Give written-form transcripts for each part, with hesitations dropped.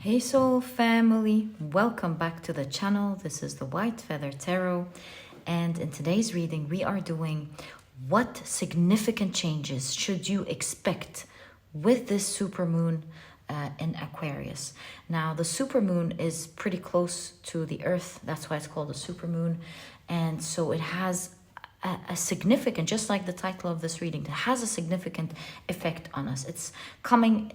Hey soul family, welcome back to the channel. This is the White Feather Tarot, and in today's reading we are doing what significant changes should you expect with this supermoon in Aquarius. Now the supermoon is pretty close to the earth, that's why it's called a supermoon, and so it has a significant, just like the title of this reading, it has a significant effect on us. It's coming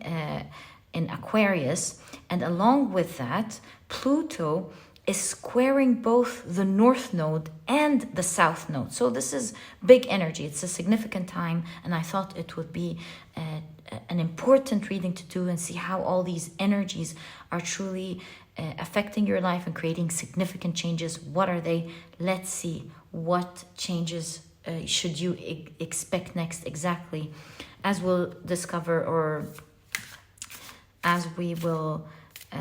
in Aquarius, and along with that, Pluto is squaring both the north node and the south node. So this is big energy. It's a significant time, and I thought it would be an important reading to do and see how all these energies are truly affecting your life and creating significant changes. What are they? Let's see what changes should you expect next exactly, as we'll discover, or as we will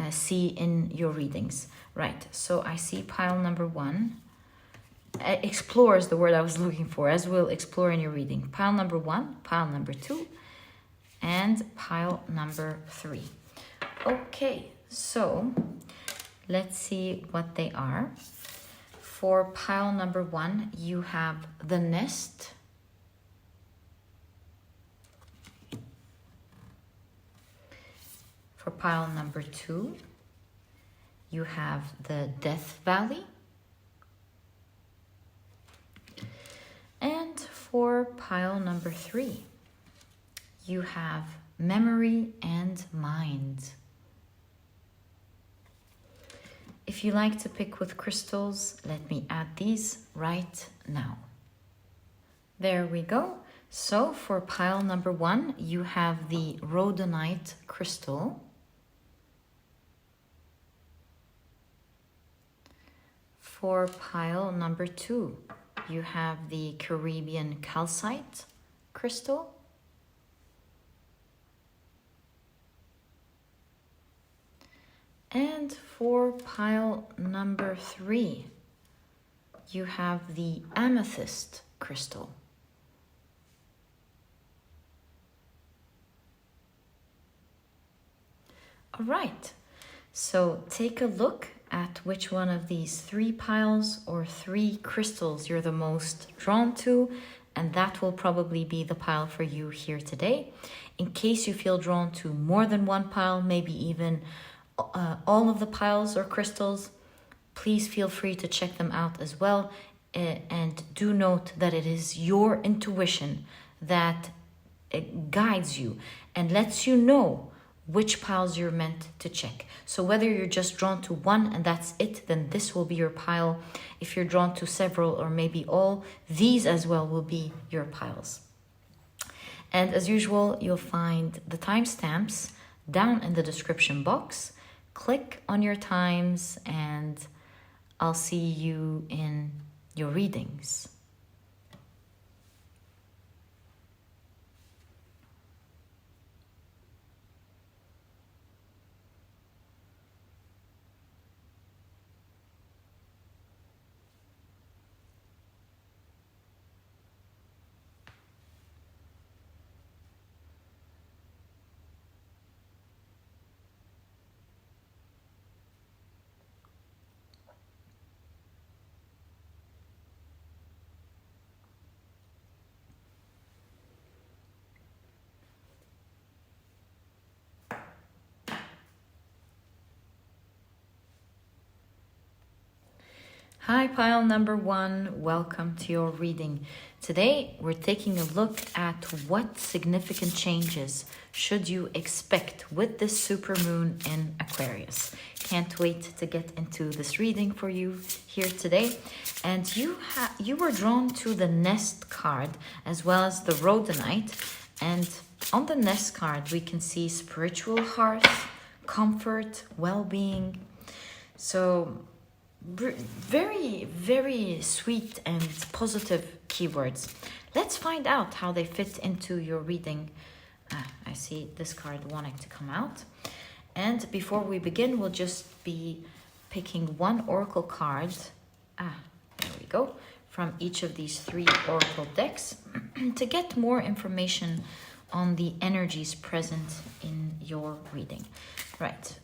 see in your readings. Right, so I see pile number one. Explore is the word I was looking for, as we'll explore in your reading. Pile number one, pile number two, and pile number three. Okay, so let's see what they are. For pile number one, you have the nest. For pile number two, you have the Death Valley. And for pile number three, you have Memory and Mind. If you like to pick with crystals, let me add these right now. There we go. So for pile number one, you have the Rhodanite crystal. For pile number two, you have the Caribbean Calcite crystal. And for pile number three, you have the Amethyst crystal. All right, so take a look at which one of these three piles or three crystals you're the most drawn to, and that will probably be the pile for you here today. In case you feel drawn to more than one pile, maybe even all of the piles or crystals, please feel free to check them out as well. And do note that it is your intuition that guides you and lets you know which piles you're meant to check. So whether you're just drawn to one and that's it, then this will be your pile. If you're drawn to several or maybe all, these as well will be your piles. And as usual, you'll find the timestamps down in the description box. Click on your times and I'll see you in your readings. Hi, pile number one, welcome to your reading. Today, we're taking a look at what significant changes should you expect with this supermoon in Aquarius. Can't wait to get into this reading for you here today. And you were drawn to the Nest card as well as the Rhodanite. And on the Nest card, we can see spiritual hearth, comfort, well-being. So very, very sweet and positive keywords. Let's find out how they fit into your reading. I see this card wanting to come out. And before we begin, we'll just be picking one oracle card. There we go. From each of these three oracle decks to get more information on the energies present in your reading. Right.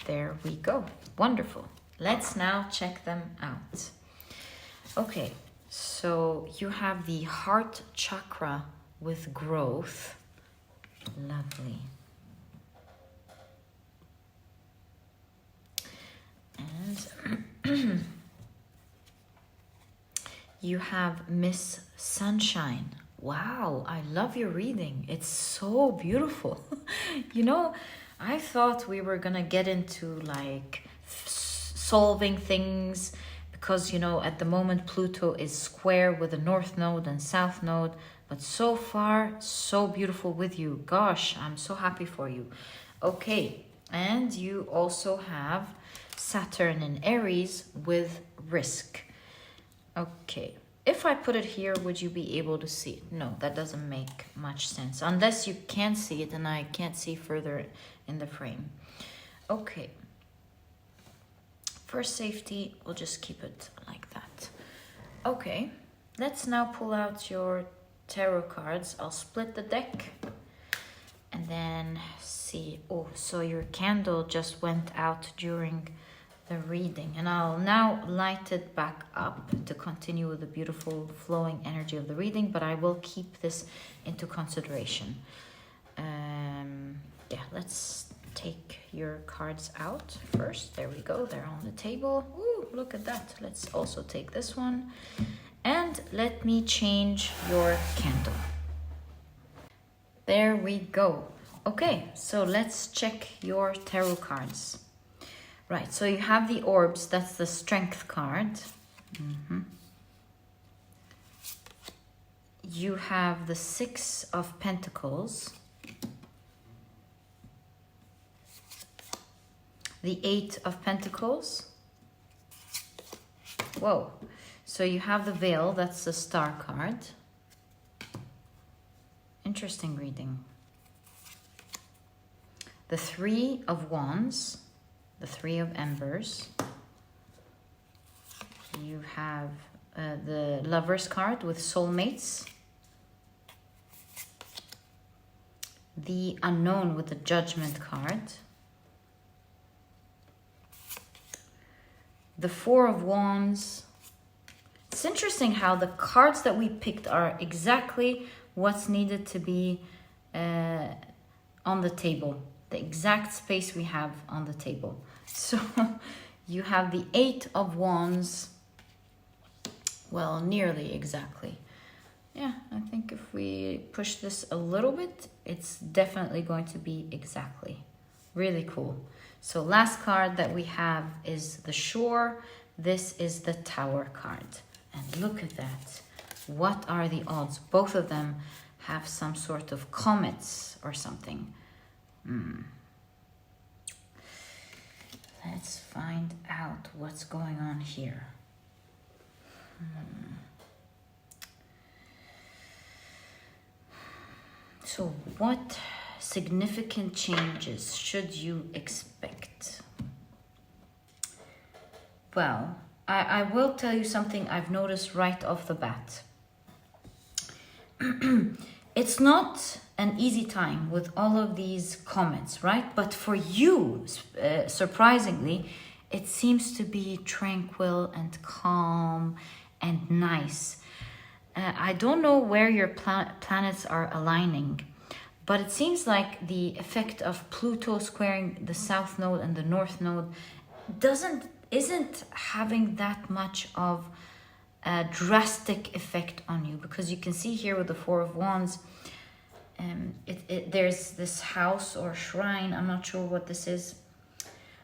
There we go. Wonderful. Let's now check them out. Okay, so you have the heart chakra with growth. Lovely. And you have Miss Sunshine. Wow, I love your reading. It's so beautiful. You know, I thought we were gonna get into like solving things because, you know, at the moment Pluto is square with the North Node and South Node. But so far, so beautiful with you. Gosh, I'm so happy for you. Okay, and you also have Saturn in Aries with risk. Okay, if I put it here, would you be able to see it? No, that doesn't make much sense. Unless you can see it and I can't see further in the frame. Okay. For safety, we'll just keep it like that. Okay, let's now pull out your tarot cards. I'll split the deck and then see. Oh, so your candle just went out during the reading, and I'll now light it back up to continue with the beautiful flowing energy of the reading, but I will keep this into consideration. Yeah, let's take your cards out first. There we go, they're on the table. Ooh, look at that. Let's also take this one. And let me change your candle. There we go. Okay, so let's check your tarot cards. Right, so you have the orbs, that's the strength card. You have the 6 of Pentacles. The 8 of Pentacles. Whoa. So you have the veil, that's the star card. Interesting reading. The 3 of Wands, the 3 of Embers. You have the Lover's card with soulmates. The Unknown with the Judgment card. The 4 of Wands. It's interesting how the cards that we picked are exactly what's needed to be on the table. The exact space we have on the table. So you have the 8 of Wands. Well, nearly exactly. Yeah, I think if we push this a little bit, it's definitely going to be exactly. Really cool. So last card that we have is the Shore. This is the Tower card. And look at that. What are the odds? Both of them have some sort of comets or something. Let's find out what's going on here. So what significant changes should you expect? Well, I will tell you something I've noticed right off the bat. It's not an easy time with all of these comments, right? But for you, surprisingly, it seems to be tranquil and calm and nice. I don't know where your planets are aligning, but it seems like the effect of Pluto squaring the South Node and the North Node isn't having that much of a drastic effect on you, because you can see here with the 4 of Wands, there's this house or shrine, I'm not sure what this is,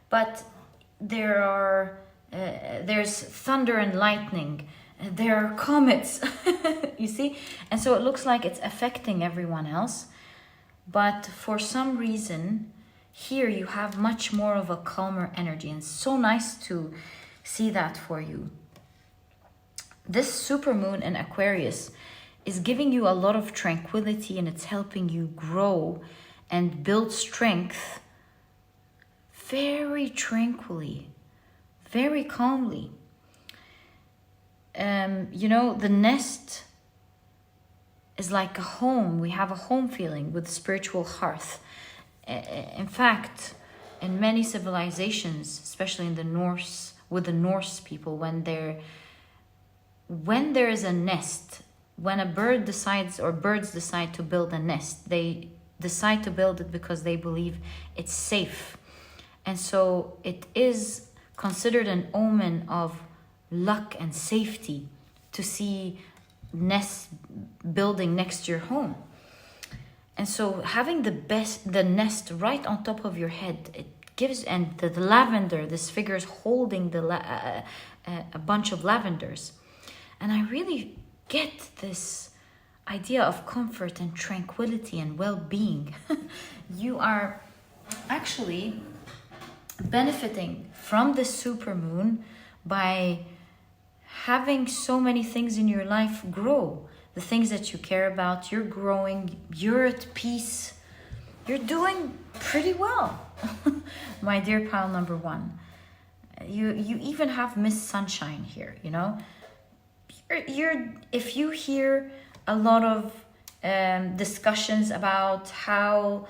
but there's thunder and lightning, there are comets, you see, and so it looks like it's affecting everyone else, but for some reason here you have much more of a calmer energy, and it's so nice to see that for you. This supermoon in Aquarius is giving you a lot of tranquility, and it's helping you grow and build strength very tranquilly, very calmly. You know, the nest is like a home. We have a home feeling with spiritual hearth. In fact, in many civilizations, especially in the Norse, with the Norse people, when there is a nest, when a bird decides, or birds decide to build a nest, they decide to build it because they believe it's safe. And so it is considered an omen of luck and safety to see nest building next to your home. And so having the nest right on top of your head, it gives, and the lavender, this figure is holding a bunch of lavenders. And I really get this idea of comfort and tranquility and well-being. You are actually benefiting from this supermoon by having so many things in your life grow. The things that you care about, you're growing, you're at peace, you're doing pretty well. My dear pile number one, you even have Miss Sunshine here, you know. If you hear a lot of discussions about how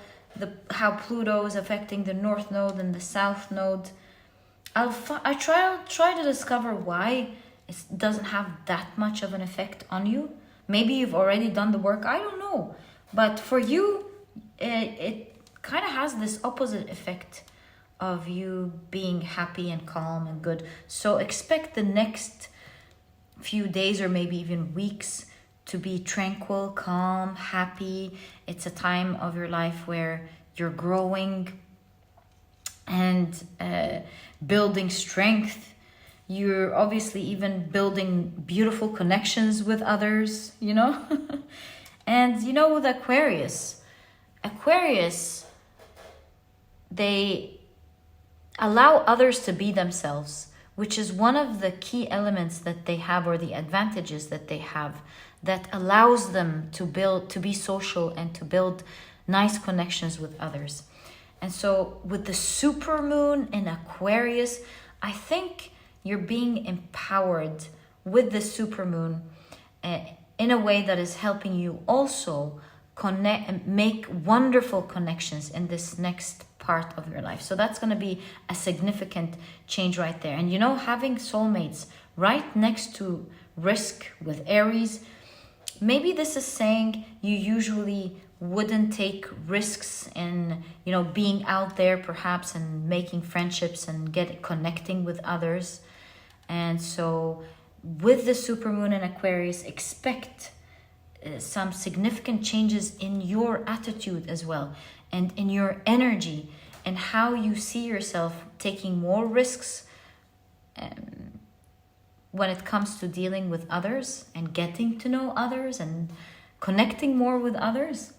Pluto is affecting the North Node and the South Node, I try to discover why it doesn't have that much of an effect on you. Maybe you've already done the work, I don't know. But for you, it kind of has this opposite effect of you being happy and calm and good. So expect the next few days or maybe even weeks to be tranquil, calm, happy. It's a time of your life where you're growing and building strength. You're obviously even building beautiful connections with others, you know. And you know, with Aquarius, they allow others to be themselves, which is one of the key elements that they have, or the advantages that they have, that allows them to be social and to build nice connections with others. And so with the supermoon in Aquarius, I think you're being empowered with the supermoon in a way that is helping you also connect and make wonderful connections in this next part of your life. So that's going to be a significant change right there. And you know, having soulmates right next to risk with Aries, maybe this is saying you usually wouldn't take risks in, you know, being out there perhaps and making friendships and connecting with others. And so with the supermoon in Aquarius, expect some significant changes in your attitude as well, and in your energy, and how you see yourself taking more risks when it comes to dealing with others and getting to know others and connecting more with others.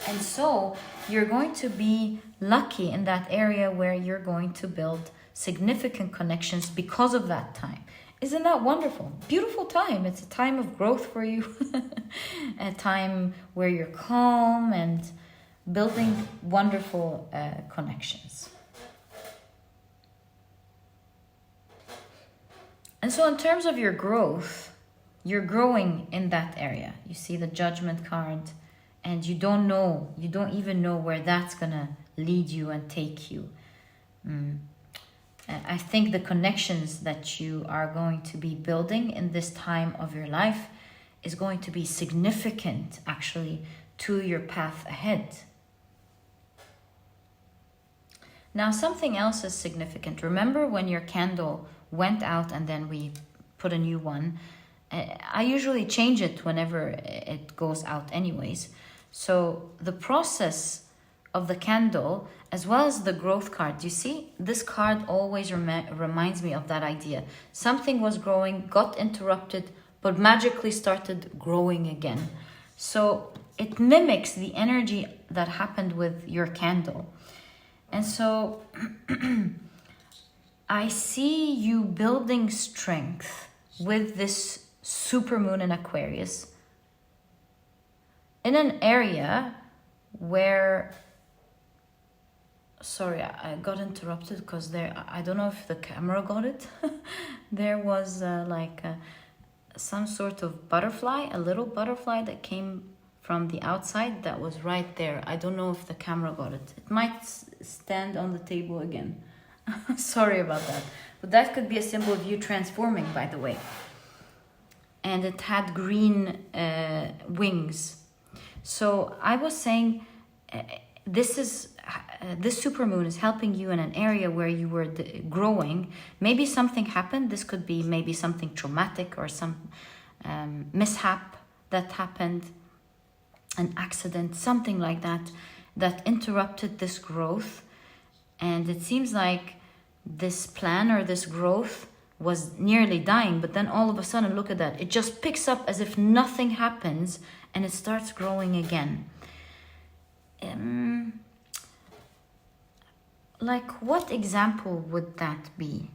And so you're going to be lucky in that area where you're going to build significant connections because of that time. Isn't that wonderful? Beautiful time. It's a time of growth for you. A time where you're calm and building wonderful connections. And so in terms of your growth, you're growing in that area. You see the Judgment card, and you don't even know where that's gonna lead you and take you. I think the connections that you are going to be building in this time of your life is going to be significant, actually, to your path ahead. Now, something else is significant. Remember when your candle went out and then we put a new one? I usually change it whenever it goes out anyways. So the process of the candle, as well as the growth card, you see, this card always reminds me of that idea. Something was growing, got interrupted, but magically started growing again. So it mimics the energy that happened with your candle. And so I see you building strength with this supermoon in Aquarius in an area where, sorry, I got interrupted because I don't know if the camera got it. There was some sort of butterfly, a little butterfly that came from the outside that was right there. I don't know if the camera got it. It might stand on the table again. Sorry about that. But that could be a symbol of you transforming, by the way. And it had green wings. So I was saying, this supermoon is helping you in an area where you were growing. Maybe something happened. This could be maybe something traumatic or some mishap that happened, an accident, something like that, that interrupted this growth. And it seems like this plan or this growth was nearly dying, but then all of a sudden, look at that. It just picks up as if nothing happens and it starts growing again. Like, what example would that be?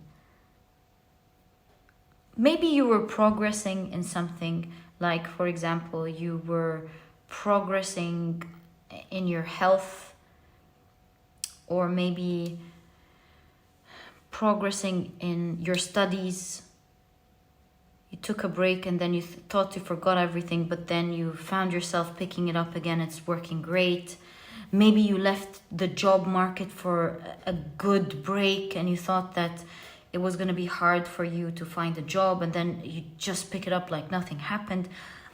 Maybe you were progressing in something, like, for example, you were progressing in your health, or maybe progressing in your studies. You took a break and then you thought you forgot everything, but then you found yourself picking it up again. It's working great. Maybe you left the job market for a good break and you thought that it was going to be hard for you to find a job, and then you just pick it up like nothing happened.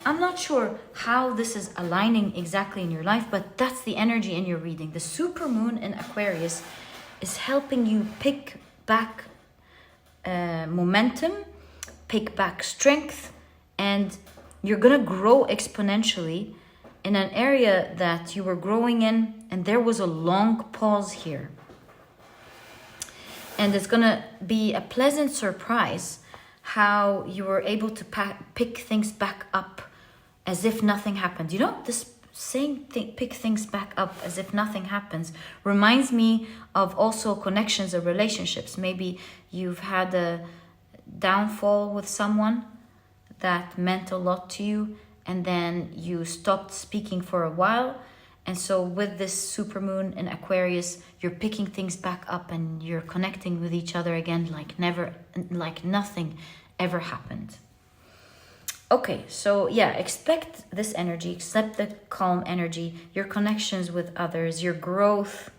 I'm not sure how this is aligning exactly in your life, but that's the energy in your reading. The supermoon in Aquarius is helping you pick back momentum, pick back strength, and you're going to grow exponentially in an area that you were growing in, and there was a long pause here. And it's going to be a pleasant surprise how you were able to pick things back up as if nothing happened. You know, this saying pick things back up as if nothing happens reminds me of also connections or relationships. Maybe you've had a downfall with someone that meant a lot to you, and then you stopped speaking for a while. And so with this supermoon in Aquarius, you're picking things back up and you're connecting with each other again like nothing ever happened. Okay, so yeah, expect this energy, accept the calm energy, your connections with others, your growth.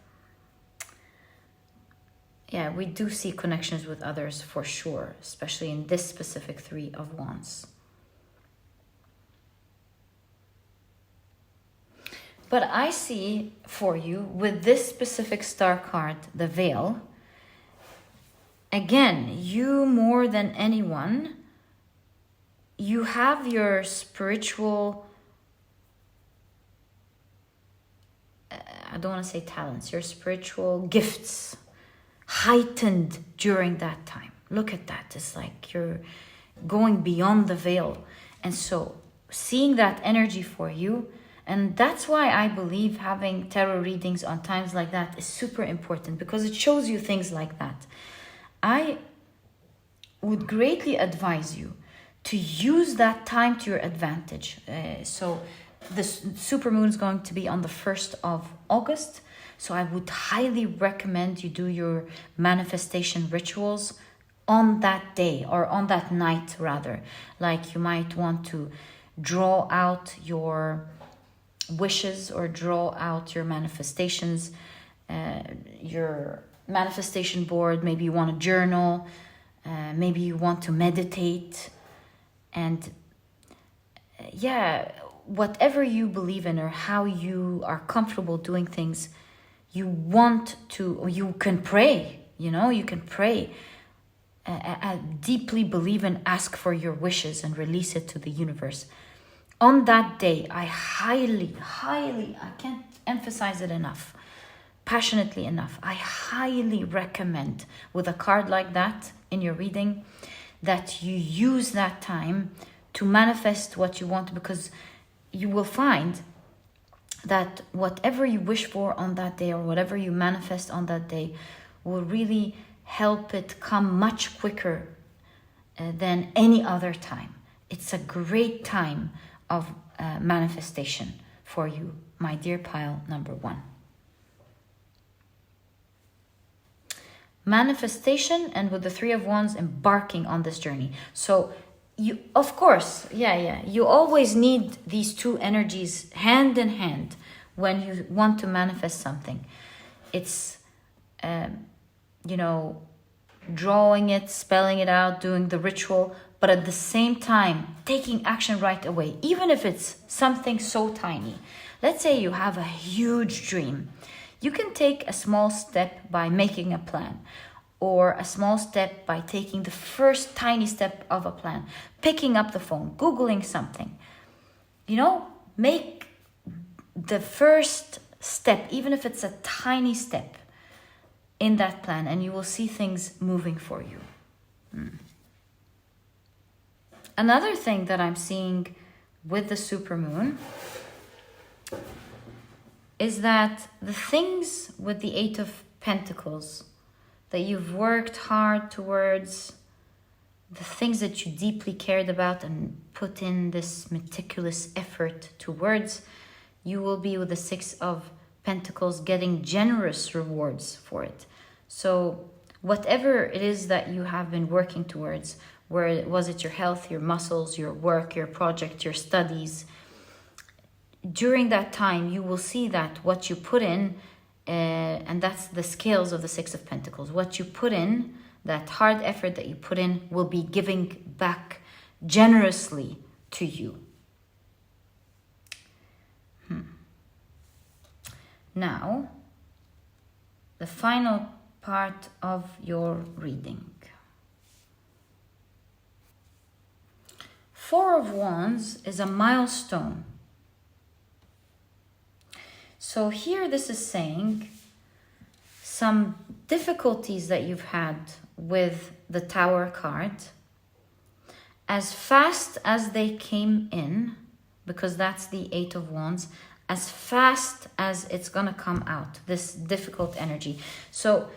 Yeah, we do see connections with others for sure, especially in this specific Three of Wands. But I see for you, with this specific star card, the veil, again, you more than anyone, you have your spiritual, I don't want to say talents, your spiritual gifts heightened during that time. Look at that. It's like you're going beyond the veil. And so seeing that energy for you, and that's why I believe having tarot readings on times like that is super important, because it shows you things like that. I would greatly advise you to use that time to your advantage. So the supermoon is going to be on the 1st of August. So I would highly recommend you do your manifestation rituals on that day, or on that night rather. Like, you might want to draw out your wishes or draw out your manifestations, your manifestation board. Maybe you want to journal, maybe you want to meditate, and yeah, whatever you believe in or how you are comfortable doing things, you want to, or you can pray, you know, you can pray, deeply believe and ask for your wishes and release it to the universe. On that day, I highly, I can't emphasize it enough, passionately enough, I highly recommend, with a card like that in your reading, that you use that time to manifest what you want, because you will find that whatever you wish for on that day, or whatever you manifest on that day, will really help it come much quicker than any other time. It's a great time of manifestation for you, my dear pile number 1. Manifestation, and with the Three of Wands, embarking on this journey. So you, of course, you always need these two energies hand in hand when you want to manifest something. It's you know, drawing it, spelling it out, doing the ritual, but at the same time, taking action right away, even if it's something so tiny. Let's say you have a huge dream. You can take a small step by making a plan, or a small step by taking the first tiny step of a plan, picking up the phone, Googling something. You know, make the first step, even if it's a tiny step, in that plan, and you will see things moving for you. Another thing that I'm seeing with the supermoon is that the things with the Eight of Pentacles that you've worked hard towards, the things that you deeply cared about and put in this meticulous effort towards, you will be with the Six of Pentacles getting generous rewards for it. So whatever it is that you have been working towards, was it your health, your muscles, your work, your project, your studies, during that time you will see that what you put in, and that's the scales of the Six of Pentacles, what you put in, that hard effort that you put in, will be giving back generously to you. Now, the final part of your reading. Four of Wands is a milestone. So here this is saying some difficulties that you've had with the Tower card, as fast as they came in, because that's the Eight of Wands, as fast as it's gonna come out, this difficult energy. So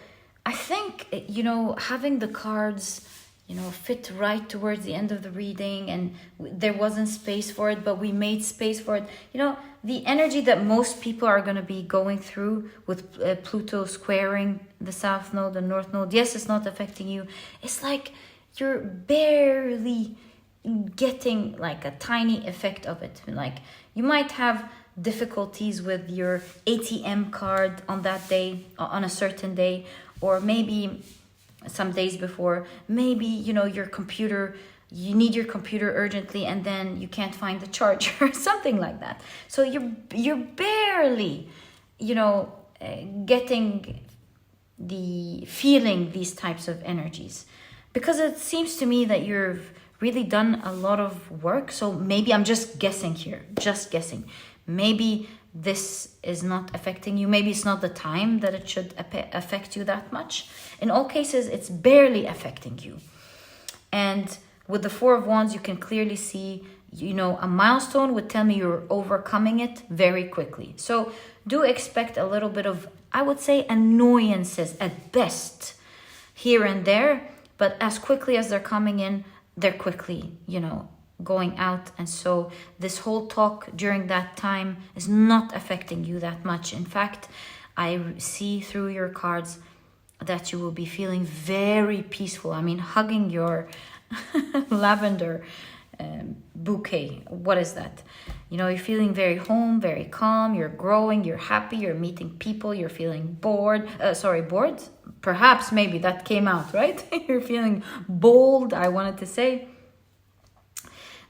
I think, you know, having the cards, you know, fit right towards the end of the reading, and there wasn't space for it, but we made space for it. You know, the energy that most people are going to be going through with Pluto squaring the South Node and North Node. Yes, it's not affecting you. It's like you're barely getting like a tiny effect of it. Like you might have difficulties with your ATM card on that day, on a certain day, or maybe some days before. Maybe, you know, your computer, you need your computer urgently and then you can't find the charger or something like that. So you're barely, you know, getting the feeling these types of energies, because it seems to me that you've really done a lot of work. So maybe I'm just guessing here, just guessing. Maybe this is not affecting you. Maybe it's not the time that it should affect you that much. In all cases, it's barely affecting you. And with the Four of Wands, you can clearly see, you know, a milestone would tell me you're overcoming it very quickly. So do expect a little bit of, I would say, annoyances at best here and there, but as quickly as they're coming in, they're quickly, you know, going out. And so this whole talk during that time is not affecting you that much. In fact, I see through your cards that you will be feeling very peaceful. I mean, hugging your lavender bouquet. What is that? You know, you're feeling very home, very calm. You're growing, you're happy, you're meeting people, you're feeling bored. Bored? Perhaps, maybe that came out, right? You're feeling bold, I wanted to say.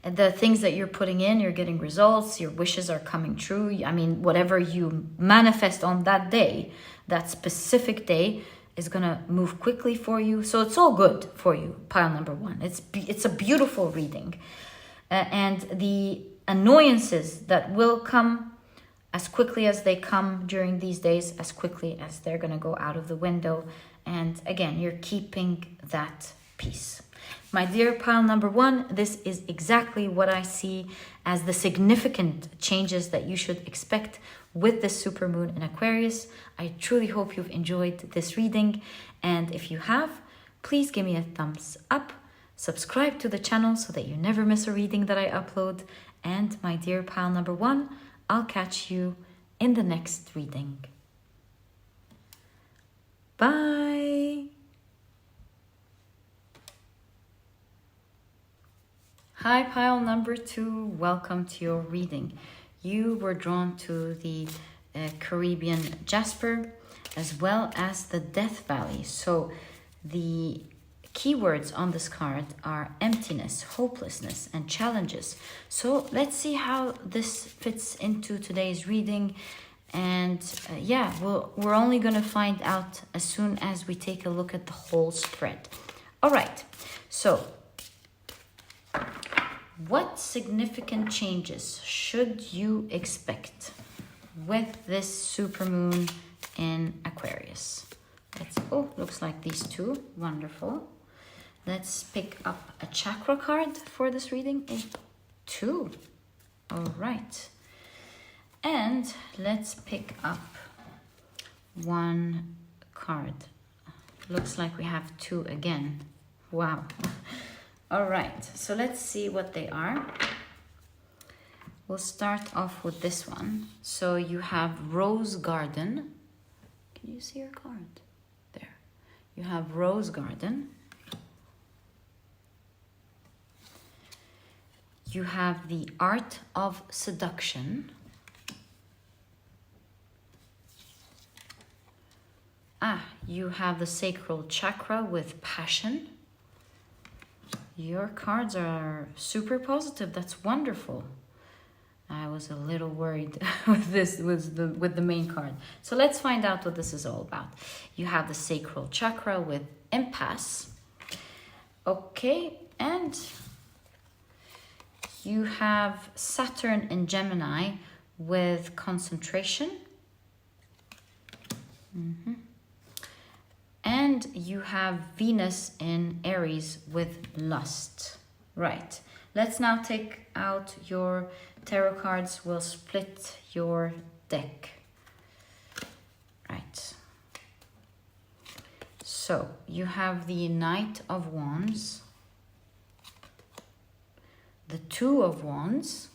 The things that you're putting in, you're getting results, your wishes are coming true. I mean, whatever you manifest on that day, that specific day, is going to move quickly for you. So it's all good for you, pile number one. It's a beautiful reading. And the annoyances that will come as quickly as they come during these days, as quickly as they're going to go out of the window. And again, you're keeping that peace. My dear pile number one, this is exactly what I see as the significant changes that you should expect with this supermoon in Aquarius. I truly hope you've enjoyed this reading. And if you have, please give me a thumbs up. Subscribe to the channel so that you never miss a reading that I upload. And my dear pile number one, I'll catch you in the next reading. Bye. Hi, pile number two. Welcome to your reading. You were drawn to the Caribbean Jasper. as well as the Death Valley. So the keywords on this card are emptiness, hopelessness, and challenges. So let's see how this fits into today's reading. And yeah, we're only going to find out as soon as we take a look at the whole spread. All right, so what significant changes should you expect with this supermoon in Aquarius? Looks like these two. Wonderful. Let's pick up a chakra card for this reading. Two. All right. And let's pick up one card. Looks like we have two again. Wow. All right. So let's see what they are. We'll start off with this one. So you have Rose Garden. Can you see your card? There. You have Rose Garden. You have the Art of Seduction. You have the Sacral Chakra with Passion. Your cards are super positive. That's wonderful. I was a little worried with this, with the main card. So let's find out what this is all about. You have the Sacral Chakra with Impasse. Okay, and you have Saturn in Gemini with Concentration. And you have Venus in Aries with Lust. Right. Let's now take out your tarot cards. We'll split your deck. Right. So you have the Knight of Wands, the Two of Wands,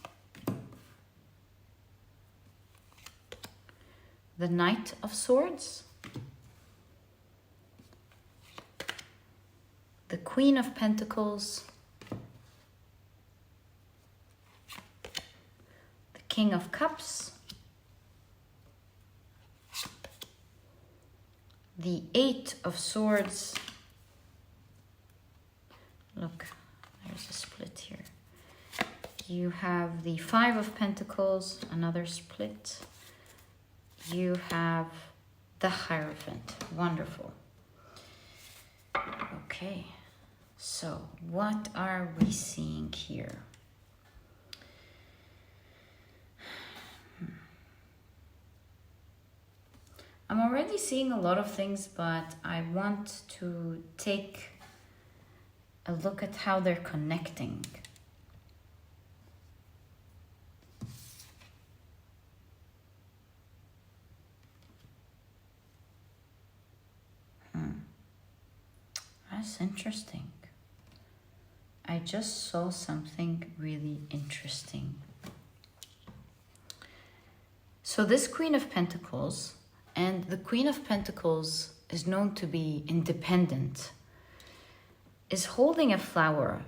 the Knight of Swords, the Queen of Pentacles, the King of Cups, the Eight of Swords. Look, there's a split here. You have the Five of Pentacles, another split. You have the Hierophant. Wonderful. Okay, so what are we seeing here? I'm already seeing a lot of things, but I want to take a look at how they're connecting. That's interesting. I just saw something really interesting. So this Queen of Pentacles, and the Queen of Pentacles is known to be independent, is holding a flower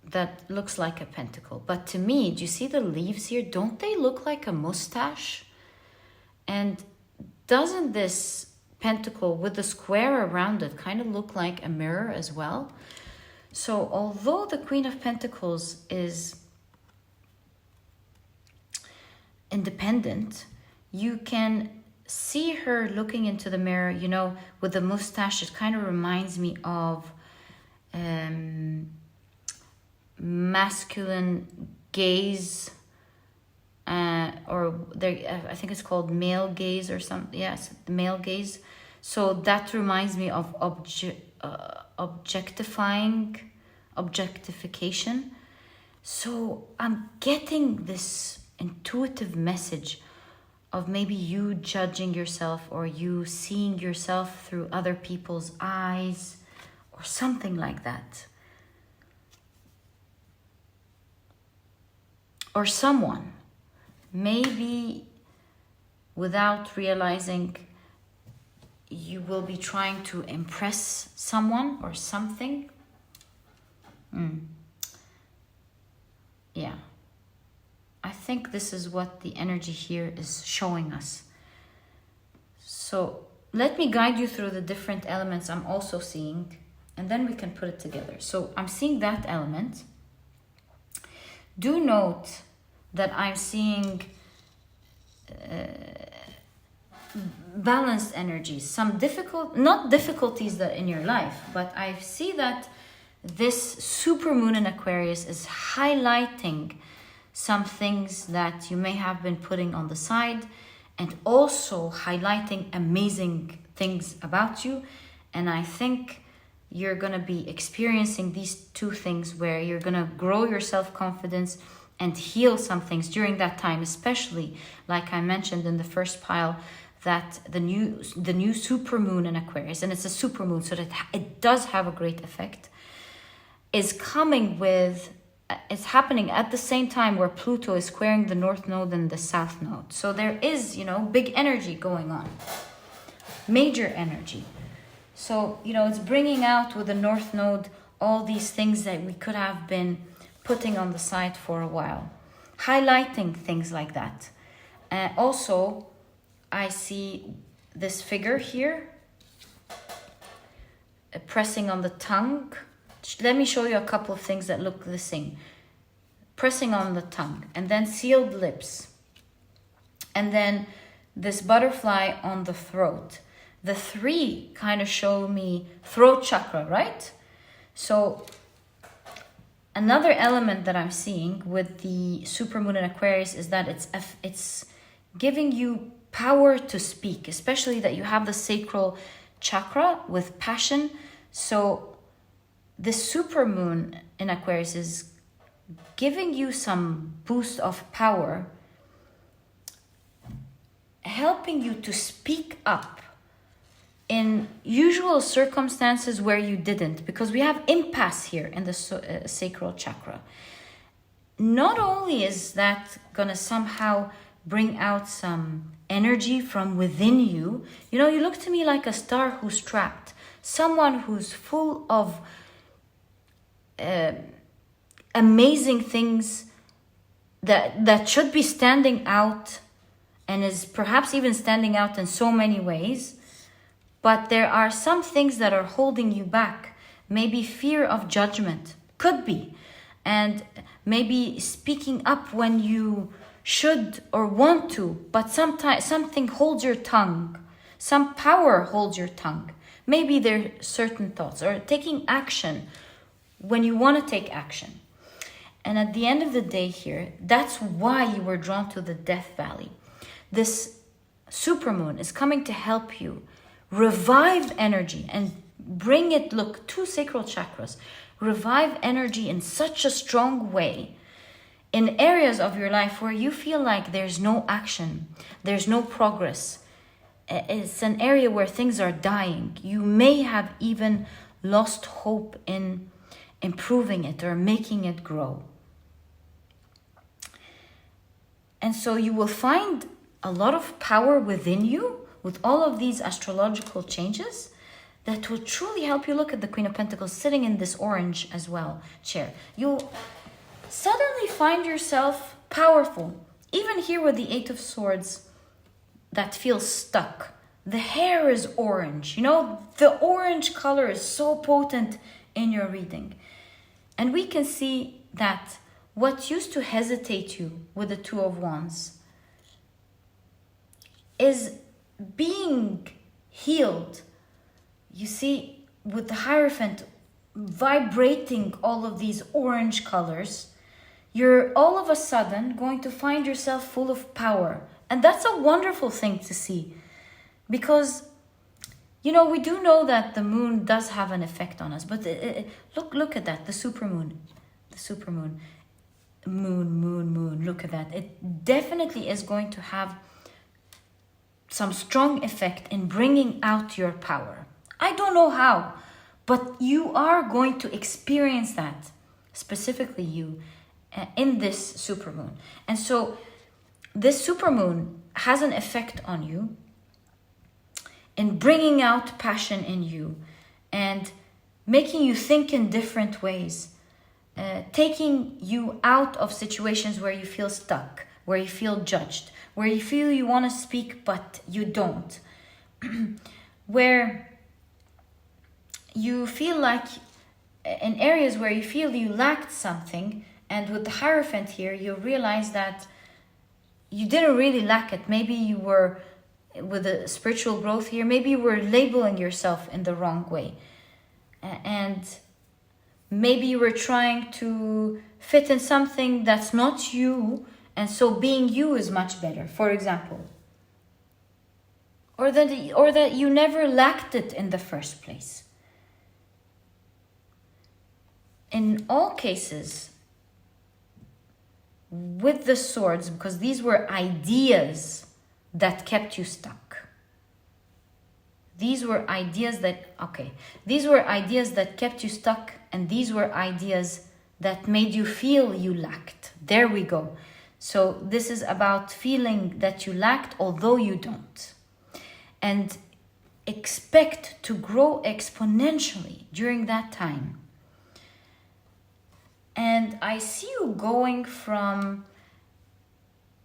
that looks like a pentacle. But to me, do you see the leaves here? Don't they look like a mustache? And doesn't this pentacle with the square around it kind of look like a mirror as well? So although the Queen of Pentacles is independent, you can see her looking into the mirror, you know, with the mustache. It kind of reminds me of masculine gaze, or there, I think it's called male gaze or something. Yes, the male gaze. So that reminds me of objectification. So I'm getting this intuitive message of maybe you judging yourself, or you seeing yourself through other people's eyes, or something like that. Or someone, maybe without realizing, you will be trying to impress someone or something. Yeah. I think this is what the energy here is showing us. So let me guide you through the different elements I'm also seeing, and then we can put it together. So I'm seeing that element. Do note that I'm seeing balanced energies, some not difficulties that in your life, but I see that this supermoon in Aquarius is highlighting some things that you may have been putting on the side, and also highlighting amazing things about you. And I think you're going to be experiencing these two things where you're going to grow your self-confidence and heal some things during that time, especially like I mentioned in the first pile, that the new supermoon in Aquarius, and it's a supermoon, so that it does have a great effect, is coming with, it's happening at the same time where Pluto is squaring the North Node and the South Node. So there is, big energy going on, major energy. So, it's bringing out with the North Node all these things that we could have been putting on the side for a while, highlighting things like that. Also, I see this figure here, pressing on the tongue. Let me show you a couple of things that look the same. Pressing on the tongue, and then sealed lips. And then this butterfly on the throat. The three kind of show me throat chakra, right? So another element that I'm seeing with the supermoon in Aquarius is that it's giving you power to speak, especially that you have the sacral chakra with passion. So the supermoon in Aquarius is giving you some boost of power, helping you to speak up in usual circumstances where you didn't, because we have impasse here in the sacral chakra. Not only is that gonna somehow bring out some energy from within you, you look to me like a star who's trapped, someone who's full of amazing things that should be standing out, and is perhaps even standing out in so many ways. But there are some things that are holding you back. Maybe fear of judgment, could be. And maybe speaking up when you should or want to, but sometimes something holds your tongue. Some power holds your tongue. Maybe there are certain thoughts, or taking action when you want to take action. And at the end of the day here, that's why you were drawn to the Death Valley. This supermoon is coming to help you revive energy and bring it, look, two sacral chakras, revive energy in such a strong way in areas of your life where you feel like there's no action, there's no progress. It's an area where things are dying. You may have even lost hope in improving it or making it grow. And so you will find a lot of power within you with all of these astrological changes that will truly help you. Look at the Queen of Pentacles sitting in this orange as well chair. You'll suddenly find yourself powerful. Even here with the Eight of Swords that feels stuck. The hair is orange. The orange color is so potent in your reading. And we can see that what used to hesitate you with the Two of Wands is being healed. You see, with the Hierophant vibrating all of these orange colors, you're all of a sudden going to find yourself full of power. And that's a wonderful thing to see, because we do know that the moon does have an effect on us. But look at that, the supermoon, moon, look at that. It definitely is going to have some strong effect in bringing out your power. I don't know how, but you are going to experience that, specifically you, in this supermoon. And so this supermoon has an effect on you in bringing out passion in you and making you think in different ways, taking you out of situations where you feel stuck, where you feel judged, where you feel you want to speak but you don't. where you feel like, in areas where you feel you lacked something, and with the Hierophant here, you realize that you didn't really lack it. Maybe you were, with the spiritual growth here, maybe you were labeling yourself in the wrong way. And maybe you were trying to fit in something that's not you, and so being you is much better, for example. Or that you never lacked it in the first place. In all cases, with the swords, because these were ideas that kept you stuck. These were ideas that kept you stuck, and these were ideas that made you feel you lacked. There we go. So this is about feeling that you lacked, although you don't. And expect to grow exponentially during that time. And I see you going from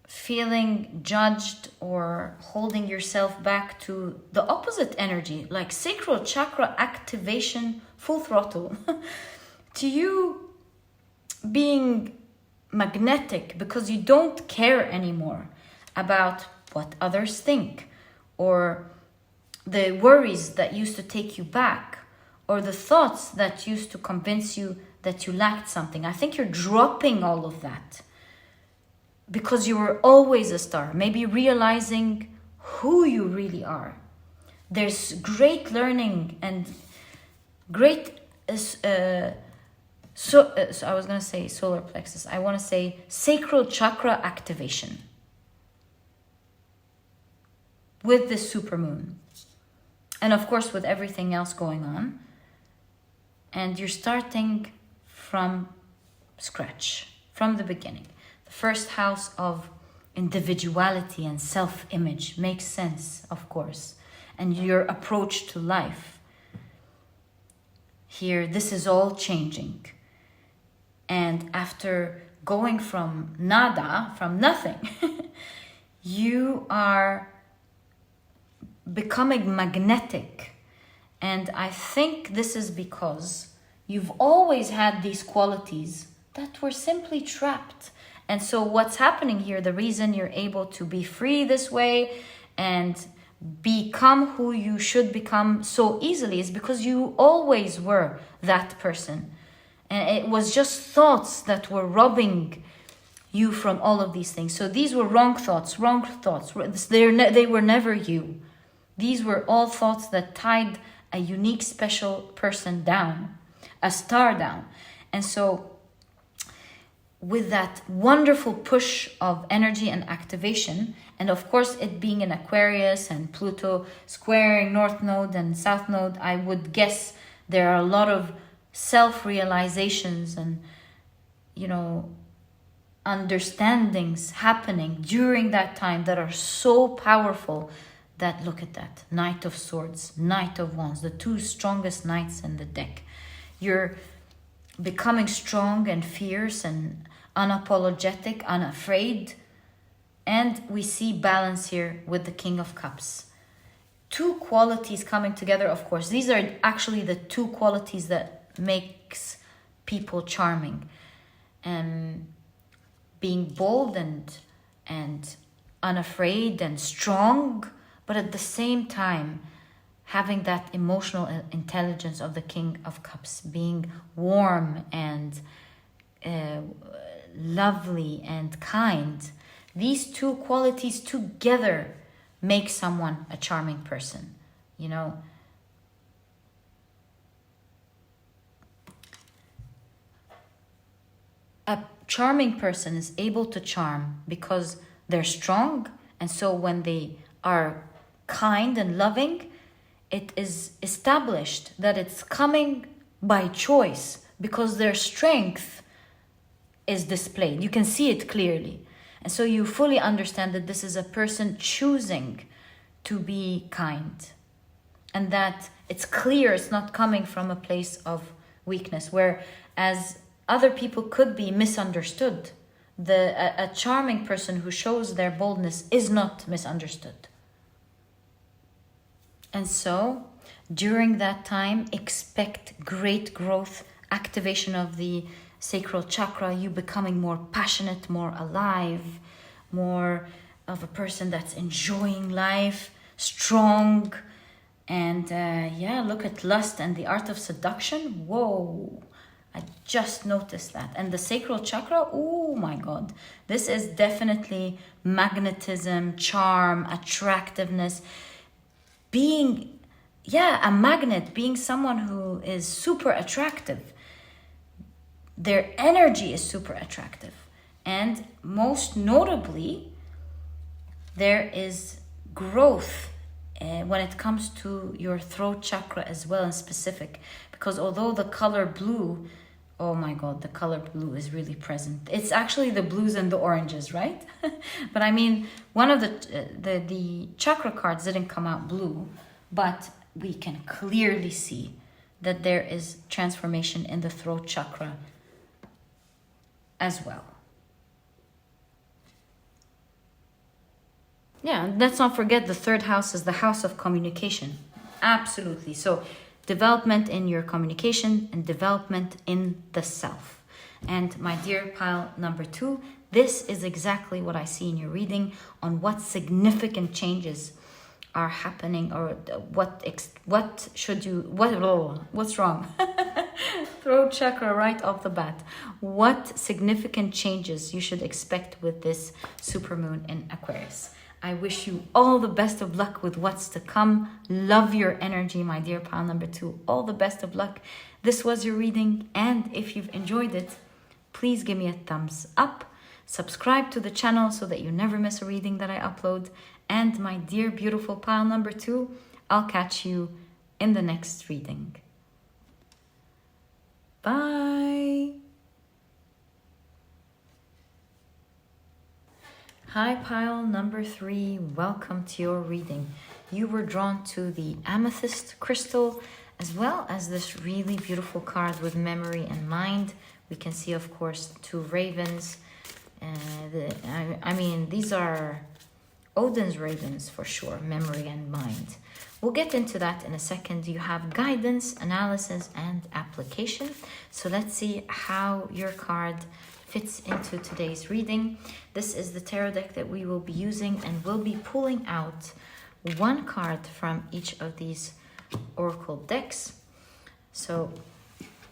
feeling judged or holding yourself back to the opposite energy, like sacral chakra activation, full throttle, to you being magnetic because you don't care anymore about what others think, or the worries that used to take you back, or the thoughts that used to convince you that you lacked something. I think you're dropping all of that because you were always a star, maybe realizing who you really are. There's great learning and great, I was going to say solar plexus. I want to say sacral chakra activation with this supermoon. And of course, with everything else going on. And you're starting from scratch, from the beginning. The first house of individuality and self-image makes sense, of course. And your approach to life. Here, this is all changing. And after going from nada, from nothing, you are becoming magnetic. And I think this is because you've always had these qualities that were simply trapped. And so what's happening here, the reason you're able to be free this way and become who you should become so easily is because you always were that person. And it was just thoughts that were robbing you from all of these things. So these were wrong thoughts. They were never you. These were all thoughts that tied a unique, special person down, a star down. And so with that wonderful push of energy and activation, and of course it being in Aquarius and Pluto squaring North Node and South Node, I would guess there are a lot of self-realizations and, understandings happening during that time that are so powerful. That, look at that, Knight of Swords, Knight of Wands, the two strongest knights in the deck. You're becoming strong and fierce and unapologetic, unafraid. And we see balance here with the King of Cups. Two qualities coming together, of course. These are actually the two qualities that makes people charming. And being bold and unafraid and strong, but at the same time, having that emotional intelligence of the King of Cups, being warm and lovely and kind. These two qualities together make someone a charming person, A charming person is able to charm because they're strong, and so when they are kind and loving, it is established that it's coming by choice because their strength is displayed. You can see it clearly. And so you fully understand that this is a person choosing to be kind. And that it's clear it's not coming from a place of weakness, whereas other people could be misunderstood. A charming person who shows their boldness is not misunderstood. And so during that time, expect great growth, activation of the sacral chakra, you becoming more passionate, more alive, more of a person that's enjoying life, strong. And yeah, look at lust and the art of seduction. Whoa, I just noticed that. And the sacral chakra, oh my God. This is definitely magnetism, charm, attractiveness. Being, yeah, a magnet, being someone who is super attractive. Their energy is super attractive. And most notably, there is growth when it comes to your throat chakra as well in specific. Because although the color blue, oh my God, the color blue is really present. It's actually the blues and the oranges, right? But I mean, one of the chakra cards didn't come out blue, but we can clearly see that there is transformation in the throat chakra as well. Yeah, and let's not forget the third house is the house of communication. Absolutely. So development in your communication and development in the self. And my dear pile number 2, this is exactly what I see in your reading on what significant changes are happening, or what's wrong? Throat chakra right off the bat. What significant changes you should expect with this supermoon in Aquarius. I wish you all the best of luck with what's to come. Love your energy, my dear pile number 2. All the best of luck. This was your reading, and if you've enjoyed it, please give me a thumbs up. Subscribe to the channel so that you never miss a reading that I upload. And my dear beautiful pile number 2, I'll catch you in the next reading. Bye. Hi pile number 3, welcome to your reading. You were drawn to the Amethyst crystal as well as this really beautiful card with memory and mind. We can see, of course, 2 ravens. I mean, these are Odin's ravens for sure, memory and mind. We'll get into that in a second. You have guidance, analysis, and application. So let's see how your card fits into today's reading. This is the tarot deck that we will be using, and we'll be pulling out 1 card from each of these oracle decks. So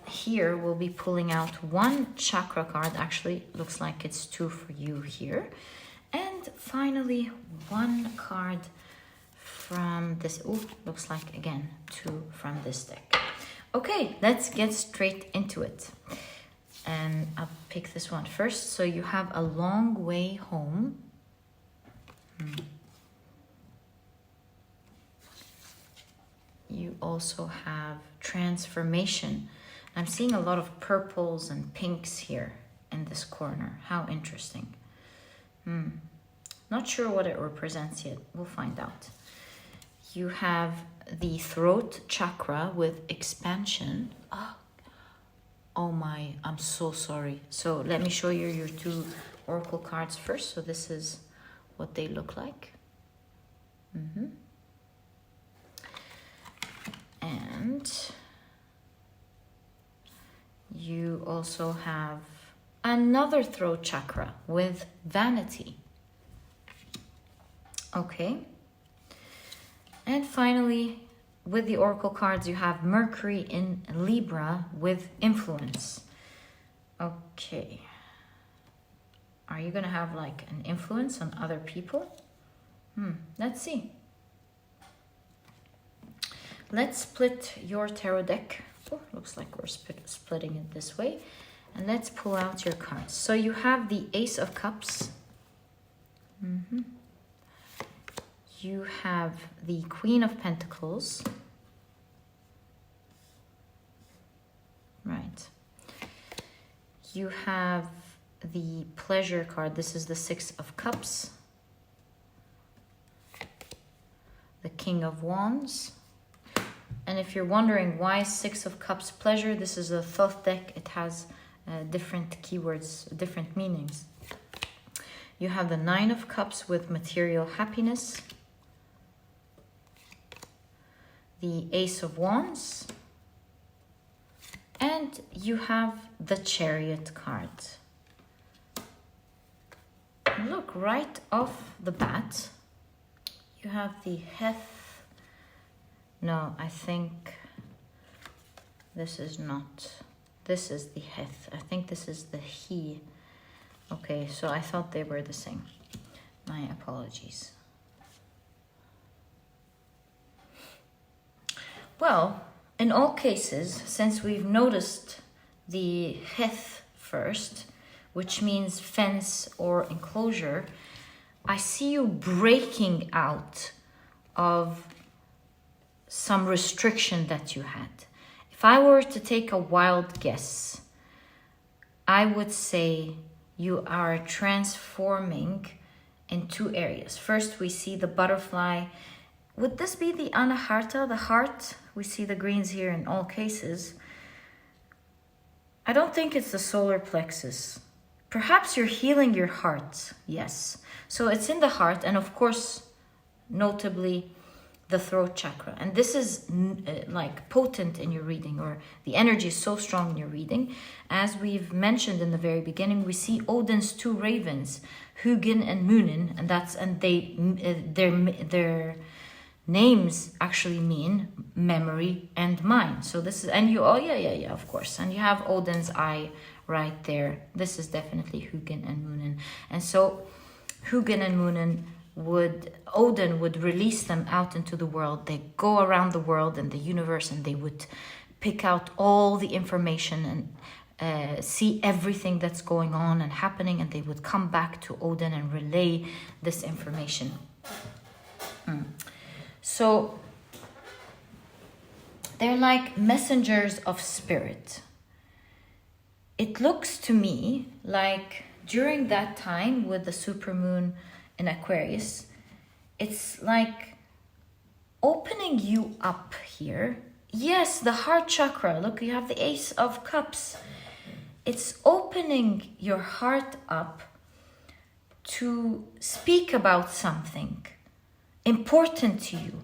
here we'll be pulling out 1 chakra card. Actually, looks like it's 2 for you here. And finally, 1 card from this. Oh, looks like again 2 from this deck. Okay, let's get straight into it. And I'll pick this one first. So you have a long way home. You also have transformation. I'm seeing a lot of purples and pinks here in this corner. How interesting. Not sure what it represents yet. We'll find out. You have the throat chakra with expansion. Oh my, I'm so sorry. So let me show you your 2 oracle cards first. So this is what they look like. And you also have another throat chakra with vanity. Okay. And finally, with the oracle cards, you have Mercury in Libra with influence. Okay. Are you going to have like an influence on other people? Let's see. Let's split your tarot deck. Oh, looks like we're splitting it this way. And let's pull out your cards. So you have the Ace of Cups. You have the Queen of Pentacles. Right. You have the Pleasure card. This is the 6 of Cups. The King of Wands. And if you're wondering why 6 of Cups Pleasure, this is a Thoth deck. It has different keywords, different meanings. You have the 9 of Cups with material happiness. the Ace of Wands, and you have the Chariot card. Look, right off the bat, you have the Heth. No, I think this is not. This is the Heth. I think this is the He. Okay, so I thought they were the same. My apologies. Well, in all cases, since we've noticed the Heth first, which means fence or enclosure, I see you breaking out of some restriction that you had. If I were to take a wild guess, I would say you are transforming in two areas. First, we see the butterfly. Would this be the Anaharta, the heart? We see the greens here in all cases. I don't think it's the solar plexus. Perhaps you're healing your heart, yes. So it's in the heart, and of course, notably, the throat chakra. And this is like potent in your reading, or the energy is so strong in your reading. As we've mentioned in the very beginning, we see Odin's two ravens, Hugin and Munin, and their names actually mean memory and mind. So this is, and you, oh yeah, of course. And you have Odin's eye right there. This is definitely Hugin and Munin. And so Hugin and Munin Odin would release them out into the world. They go around the world and the universe, and they would pick out all the information and see everything that's going on and happening, and they would come back to Odin and relay this information. So they're like messengers of spirit. It looks to me like during that time with the supermoon in Aquarius, it's like opening you up here. Yes, the heart chakra. Look, you have the Ace of Cups. It's opening your heart up to speak about something important to you.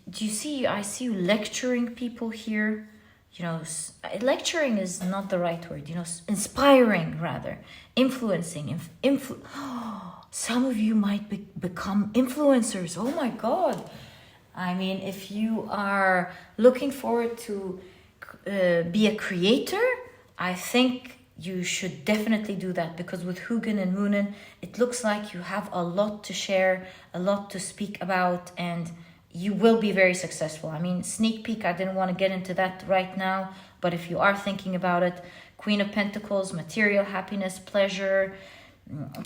Do you see? I see you lecturing people here. You know, lecturing is not the right word. You know, inspiring rather, influencing. Some of you might become influencers. Oh my God. I mean, if you are looking forward to be a creator, I think you should definitely do that, because with Hugin and Munin, it looks like you have a lot to share, a lot to speak about, and you will be very successful. I mean, sneak peek, I didn't want to get into that right now, but if you are thinking about it, Queen of Pentacles, material happiness, pleasure,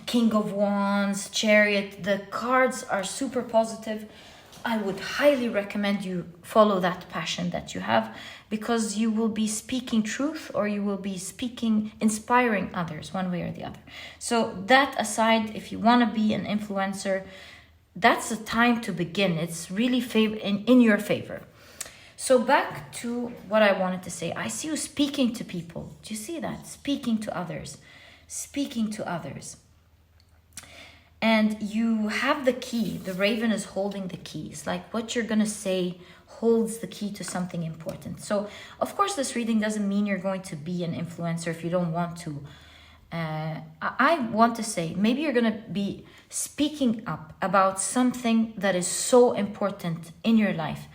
King of Wands, Chariot, the cards are super positive. I would highly recommend you follow that passion that you have, because you will be speaking truth, or you will be inspiring others one way or the other. So that aside, if you want to be an influencer, that's the time to begin. It's really in your favor. So back to what I wanted to say. I see you speaking to people. Do you see that? Speaking to others. And you have the key. The raven is holding the keys. Like what you're going to say holds the key to something important. So, of course, this reading doesn't mean you're going to be an influencer if you don't want to. I want to say, maybe you're going to be speaking up about something that is so important in your life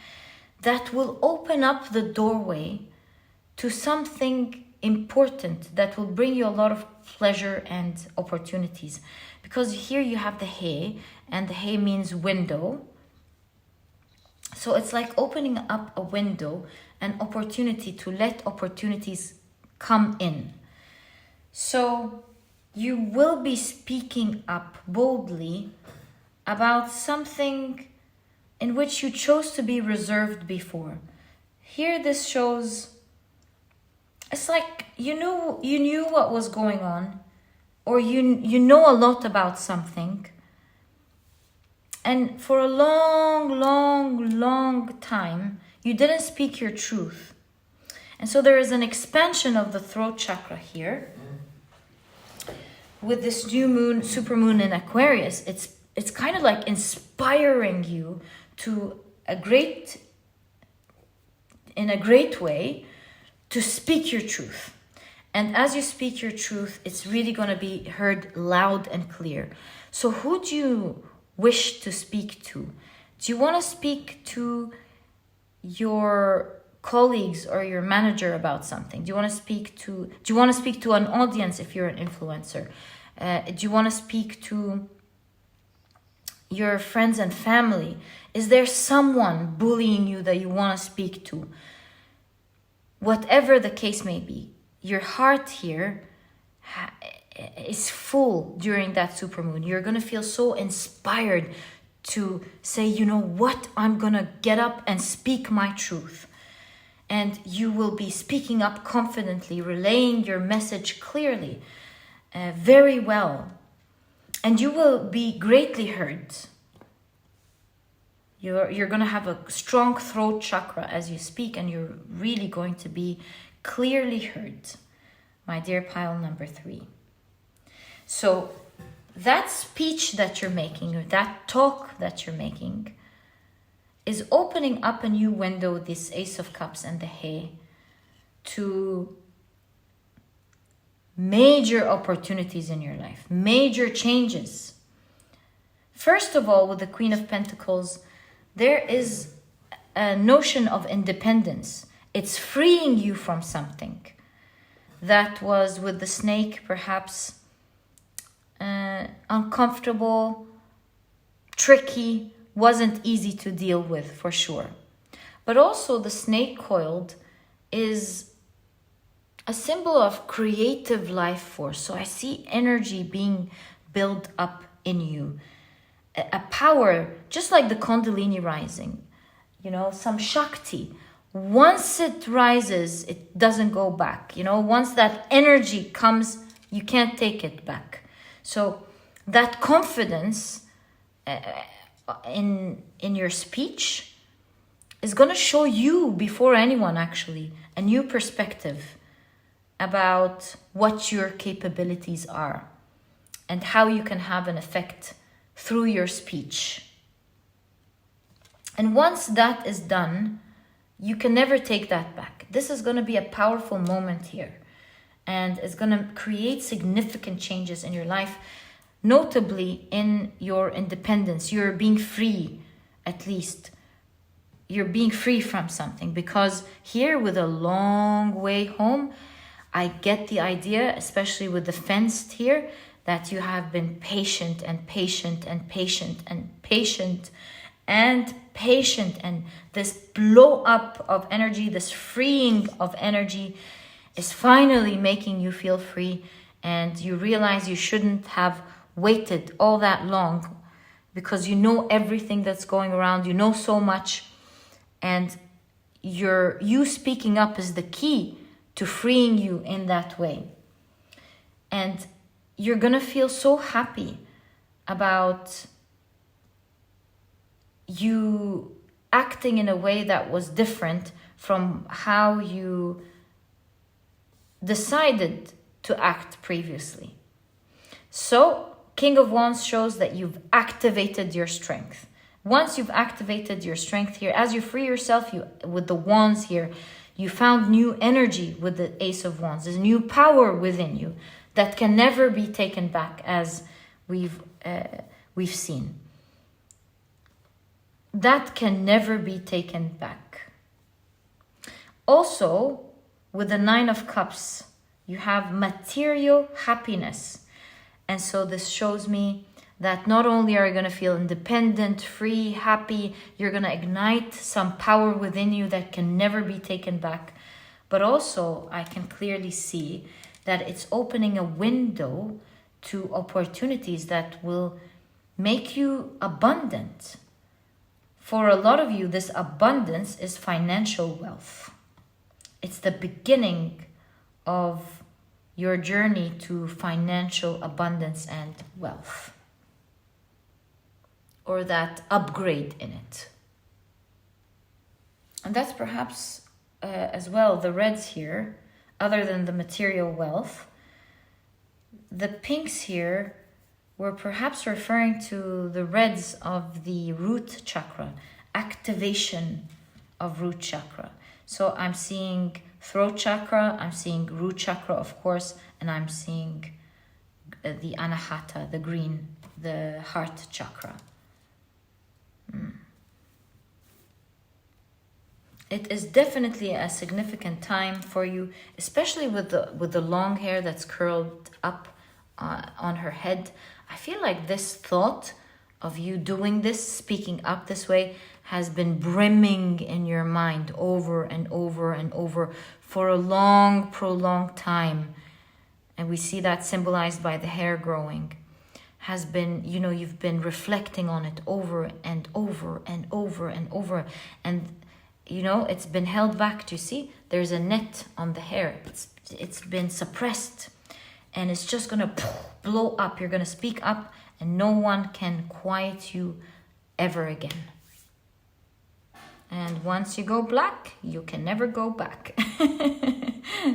that will open up the doorway to something important that will bring you a lot of pleasure and opportunities. Because here you have the hay, and the hay means window. So it's like opening up a window, an opportunity to let opportunities come in. So you will be speaking up boldly about something in which you chose to be reserved before. Here this shows, it's like you knew what was going on, or you know a lot about something, and for a long time you didn't speak your truth. And so there is an expansion of the throat chakra here. With this new moon, supermoon in Aquarius, it's kind of like inspiring you to a great in a great way to speak your truth. And as you speak your truth, it's really going to be heard loud and clear. So who do you wish to speak to? Do you want to speak to your colleagues or your manager about something? Do you want to speak to an audience if you're an influencer? Do you want to speak to your friends and family? Is there someone bullying you that you want to speak to? Whatever the case may be, your heart here is full during that supermoon. You're going to feel so inspired to say, you know what, I'm going to get up and speak my truth. And you will be speaking up confidently, relaying your message clearly, very well. And you will be greatly heard. You're going to have a strong throat chakra as you speak, and you're really going to be clearly heard, my dear pile number 3. So that speech that you're making, or that talk that you're making, is opening up a new window, this Ace of Cups and the Hay, to major opportunities in your life, major changes. First of all, with the Queen of Pentacles, there is a notion of independence. It's freeing you from something that was, with the snake, perhaps uncomfortable, tricky, wasn't easy to deal with for sure. But also the snake coiled is a symbol of creative life force. So I see energy being built up in you. A power, just like the Kundalini rising, some Shakti. Once it rises, it doesn't go back. Once that energy comes, you can't take it back. So that confidence in your speech is going to show you, before anyone actually, a new perspective about what your capabilities are and how you can have an effect through your speech. And once that is done, you can never take that back. This is going to be a powerful moment here, and it's going to create significant changes in your life, notably in your independence. You're being free, at least. You're being free from something, because here with a long way home, I get the idea, especially with the fenced here, that you have been patient and patient and patient and patient and patient, and this blow up of energy, this freeing of energy is finally making you feel free, and you realize you shouldn't have waited all that long, because you know everything that's going around, you know so much, and you speaking up is the key to freeing you in that way. And you're gonna feel so happy about you acting in a way that was different from how you decided to act previously. So, King of Wands shows that you've activated your strength. Once you've activated your strength here, as you free yourself with the wands here, you found new energy with the Ace of Wands. There's new power within you that can never be taken back, as we've seen. That can never be taken back. Also, with the Nine of Cups, you have material happiness. And so this shows me that not only are you going to feel independent, free, happy, you're going to ignite some power within you that can never be taken back. But also, I can clearly see that it's opening a window to opportunities that will make you abundant. For a lot of you, this abundance is financial wealth. It's the beginning of your journey to financial abundance and wealth, or that upgrade in it. And that's perhaps as well the reds here, other than the material wealth. The pinks here were perhaps referring to the reds of the root chakra, activation of root chakra. So I'm seeing throat chakra, I'm seeing root chakra, of course, and I'm seeing the anahata, the green, the heart chakra. It is definitely a significant time for you, especially with the long hair that's curled up on her head. I feel like this thought of you doing this, speaking up this way, has been brimming in your mind over and over and over for a long, prolonged time. And we see that symbolized by the hair growing. Has been, you know, you've been reflecting on it over and over and over and over. And, you know, it's been held back. Do you see? There's a net on the hair. It's been suppressed. And it's just going to blow up. You're going to speak up and no one can quiet you ever again. And once you go black, you can never go back.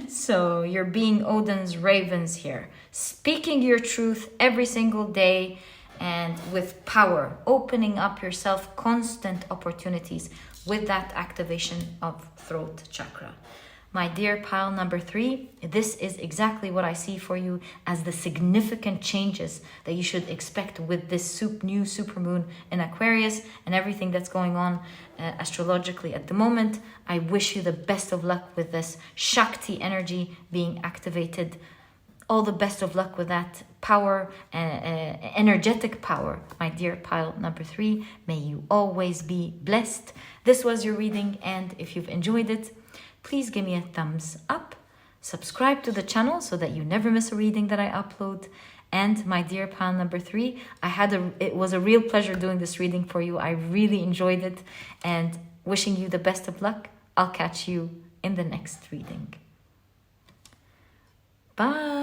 So you're being Odin's ravens here, speaking your truth every single day and with power, opening up yourself constant opportunities with that activation of throat chakra. My dear pile number 3, this is exactly what I see for you as the significant changes that you should expect with this new supermoon in Aquarius and everything that's going on astrologically at the moment. I wish you the best of luck with this Shakti energy being activated. All the best of luck with that power, energetic power, my dear pile number 3. May you always be blessed. This was your reading, and if you've enjoyed it, please give me a thumbs up, subscribe to the channel so that you never miss a reading that I upload. And my dear pile number 3, it was a real pleasure doing this reading for you. I really enjoyed it and wishing you the best of luck. I'll catch you in the next reading. Bye.